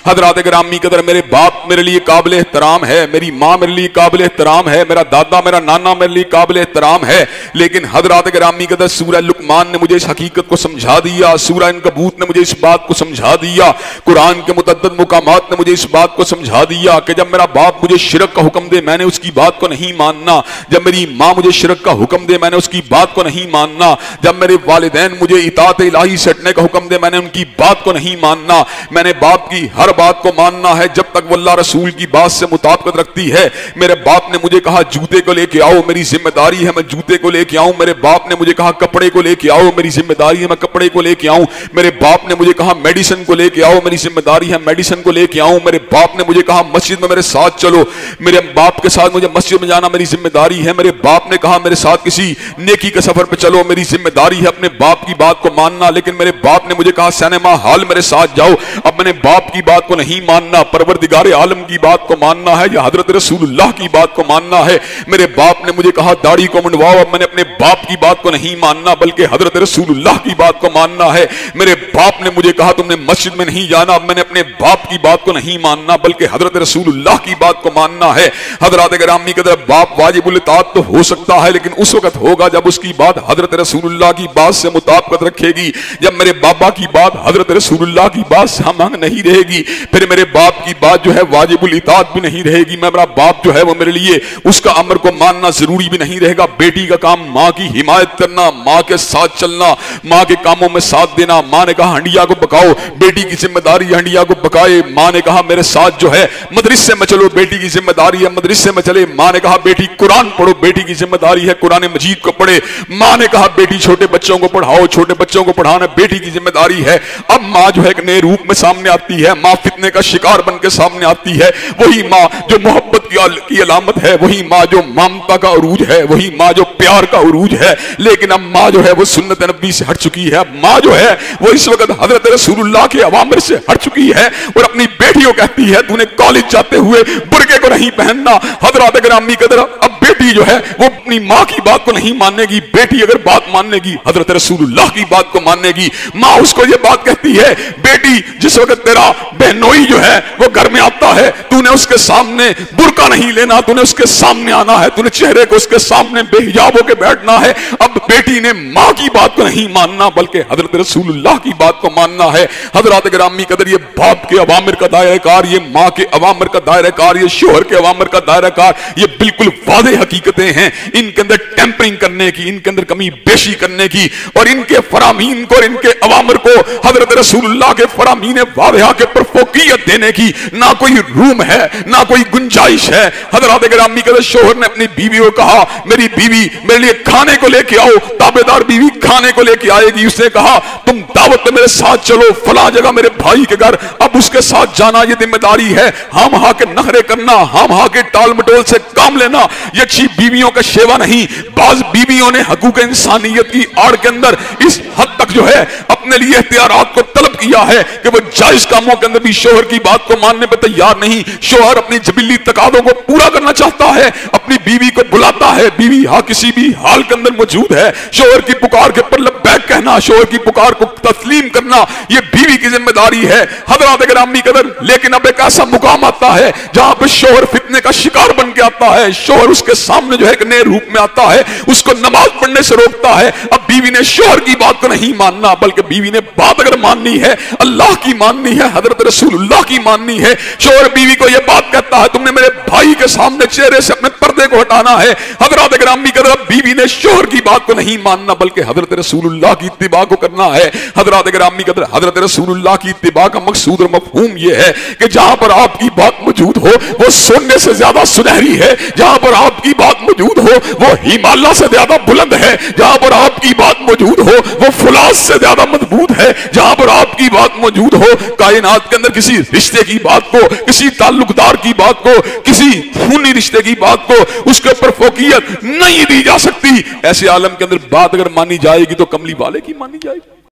حضرات گرامی قدر میرے باپ میرے لیے قابل احترام ہے, میری ماں میرے لیے قابل احترام ہے, میرا دادا میرا نانا میرے لیے قابل احترام ہے, لیکن حضرات گرامی قدر سورہ لقمان نے مجھے اس حقیقت کو سمجھا دیا, سورہ عنکبوت نے مجھے اس بات کو سمجھا دیا, قرآن کے متعدد مقامات نے مجھے اس بات کو سمجھا دیا کہ جب میرا باپ مجھے شرک کا حکم دے میں نے اس کی بات کو نہیں ماننا, جب میری ماں مجھے شرک کا حکم دے میں نے اس کی بات کو نہیں ماننا, جب میرے والدین مجھے اطاعت الہی سے ہٹنے کا حکم دے میں نے ان کی بات کو نہیں ماننا. میں نے باپ کی ہر بات کو ماننا ہے جب تک وہ اللہ رسول کی بات سے مطابقت رکھتی ہے. میرے باپ نے مجھے کہا جوتے کو لے کے آؤ, میری ذمہ داری ہے میں جوتے کو لے کے آؤں. میرے باپ نے مجھے کہا کپڑے کو لے کے آؤ, میری ذمہ داری ہے میں کپڑے کو لے کے آؤں. میرے باپ نے مجھے کہا میڈیسن کو لے کے آؤ, میری ذمہ داری ہے میڈیسن کو لے کے آؤں. میرے باپ نے مجھے کہا مسجد میں میرے ساتھ چلو, میرے باپ کے ساتھ مجھے مسجد میں جانا میری ذمہ داری ہے. میرے باپ نے کہا میرے ساتھ کسی نیکی کے سفر پہ چلو, میری ذمہ داری ہے اپنے باپ کی بات کو ماننا. لیکن میرے باپ نے مجھے کہا سینما ہال میرے ساتھ جاؤ, اب میں نے باپ کی بات کو نہیں ماننا, پروردگار عالم کی بات کو ماننا ہے یا حضرت رسول اللہ کی بات کو ماننا ہے. میرے باپ نے مجھے کہا داڑھی کو منڈواؤ, اب میں نے اپنے باپ کی بات کو نہیں ماننا بلکہ حضرت رسول اللہ کی بات کو ماننا ہے. میرے باپ نے مجھے کہا تم نے مسجد میں نہیں جانا, اب میں نے اپنے باپ کی بات کو نہیں ماننا بلکہ حضرت رسول اللہ کی بات کو ماننا ہے. حضرات گرامی قدر باپ واجب الاطاعت تو ہو سکتا ہے لیکن اس وقت ہوگا جب اس کی بات حضرت رسول اللہ کی بات سے مطابقت رکھے گی. جب میرے بابا کی بات حضرت رسول اللہ کی بات سے ہم آہنگ نہیں رہے گی پھر میرے باپ کی بات جو ہے واجب الاطاعت بھی نہیں رہے گی. میرا باپ جو ہے وہ میرے لیے اس کا امر کو ماننا ضروری بھی نہیں رہے گا. بیٹی کا کام ماں کی حمایت کرنا, ماں کے ساتھ چلنا, ماں کے کاموں میں ساتھ دینا. ماں نے کہا ہنڈیا کو پکاؤ, بیٹی کی ذمہ داری ہنڈیا کو پکائے. ماں نے کہا میرے ساتھ جو ہے مدرسے میں چلو, بیٹی کی ذمہ داری ہے مدرسے میں چلے. ماں نے کہا بیٹی قرآن پڑھو, بیٹی کی ذمہ داری ہے قرآن مجید کو پڑھے. ماں نے کہا بیٹی چھوٹے بچوں کو پڑھاؤ, چھوٹے بچوں کو پڑھانا بیٹی کی ذمہ داری ہے. اب ماں جو ہے ایک نئے روپ میں سامنے آتی ہے, ماں فتنے کا شکار بن کے سامنے آتی ہے. وہی ماں جو محبت کی علامت ہے, وہی ماں جو ممتا کا عروج ہے, وہی ماں جو پیار کا عروج ہے. لیکن اب ماں جو ہے وہ سنت نبی سے ہٹ چکی ہے. اب ماں جو ہے وہ اس وقت حضرت رسول اللہ کے اوامر سے ہٹ چکی ہے اور اپنی بیٹیوں کہتی ہے تو نے کالج جاتے ہوئے برقعے کو نہیں پہننا. حضرات گرامی قدر اب بیٹی جو ہے وہ اپنی ماں کی بات کو نہیں ماننے گی. بیٹی اگر بات ماننے گی حضرت رسول اللہ کی بات کو ماننے گی. ماں اس کو یہ بات کہتی ہے بیٹی جس وقت تیرا بہنوئی جو ہے وہ گھر میں آتا ہے تو نے اس کے سامنے برقع نہیں لینا, تو نے اس کے سامنے آنا ہے, تو نے چہرے کو اس کے سامنے بے حجاب ہو کے بیٹھنا ہے. اب بیٹی نے ماں کی بات کو نہیں ماننا بلکہ حضرت رسول اللہ کی بات کو ماننا ہے. حضرات گرامی قدر یہ باپ کے اوامر کا دائرہ کار, یہ ماں کے اوامر کا دائرہ کار, یہ شوہر کے اوامر کا دائرہ کار, یہ بالکل واضح حقیقتیں ہیں. ان کے اندر ٹیمپرنگ کرنے کی, ان کے اندر کمی بیشی کرنے کی اور ان کے فرامین کو اور ان کے اوامر کو حضرت رسول اللہ کے فرامین واضحہ کے پر فوقیت دینے کی نہ کوئی روم ہے نہ کوئی گنجائش ہے. حضرات گرامی قدر شوہر نے اپنی بیوی کو کہا میری بیوی میرے لیے کھانے کو لے کے آؤ. تابعدار بیوی کھانے کو لے کے آئے گی. اس نے کہا تم دعوت میں میرے ساتھ چلو فلاں جگہ میرے بھائی کے گھر. اب اس کے ساتھ جانا یہ ذمہ داری ہے. ہم ہاں کے نخرے کرنا, ہم ہاں کے ٹال مٹول سے کام لینا یہ اچھی بیویوں کا شیوا نہیں. بعض بیویوں نے حقوق انسانیت کی آڑ کے اندر اس حد تک جو ہے اپنے لیے اختیارات کو طلب کیا ہے کہ وہ جائز کاموں کے اندر بھی شوہر کی بات کو ماننے پہ تیار نہیں. شوہر اپنی جبلی تقاضوں کو پورا کرنا چاہتا ہے, اپنی بیوی کو بلاتا ہے, بیوی ہاں کسی بھی حال کے اندر موجود ہے. شوہر کی پکار کے پر لبیک کہنا, شوہر کی پکار کو تسلیم کرنا یہ بیوی کی ذمہ داری ہے. حضرات گرامی قدر لیکن اب ایک ایسا مقام آتا ہے جہاں پہ شوہر فتنے کا شکار بن کے آتا ہے. شوہر اس کے سامنے جو ہے ایک نئے روپ میں آتا ہے, اس کو نماز پڑھنے سے روکتا ہے. اب بیوی نے شوہر کی بات کو نہیں ماننا بلکہ بیوی نے بات اگر ماننی ہے اللہ کی ماننی ہے, حضرت رسول اللہ کی ماننی ہے. شوہر بیوی کو یہ بات کہتا ہے تم نے میرے بھائی کے سامنے چہرے سے اپنے پردے کو ہٹانا ہے. حضرات گرامی قدر بیوی نے شوہر کی بات کو نہیں ماننا بلکہ حضرت رسول اللہ کی اتباع کو کرنا ہے. حضرات گرامی قدر حضرت رسول اللہ کی اتباع کا مقصود اور مفہوم یہ ہے کہ جہاں پر آپ کی بات موجود ہو وہ سونے سے زیادہ سنہری ہے, جہاں پر آپ کی بات موجود ہو وہ ہمالیہ سے زیادہ بلند ہے, جہاں پر آپ کی بات موجود ہو وہ فولاذ سے زیادہ مضبوط ہے, جہاں پر آپ کی بات موجود ہو کائنات کے اندر کسی رشتے کی بات کو, کسی تعلق دار کی بات کو, کسی خونی رشتے کی بات کو اس کے اوپر فوقیت نہیں دی جا سکتی. ایسے عالم کے اندر بات اگر مانی جائے گی تو کملی والے کی مانی جائے گی.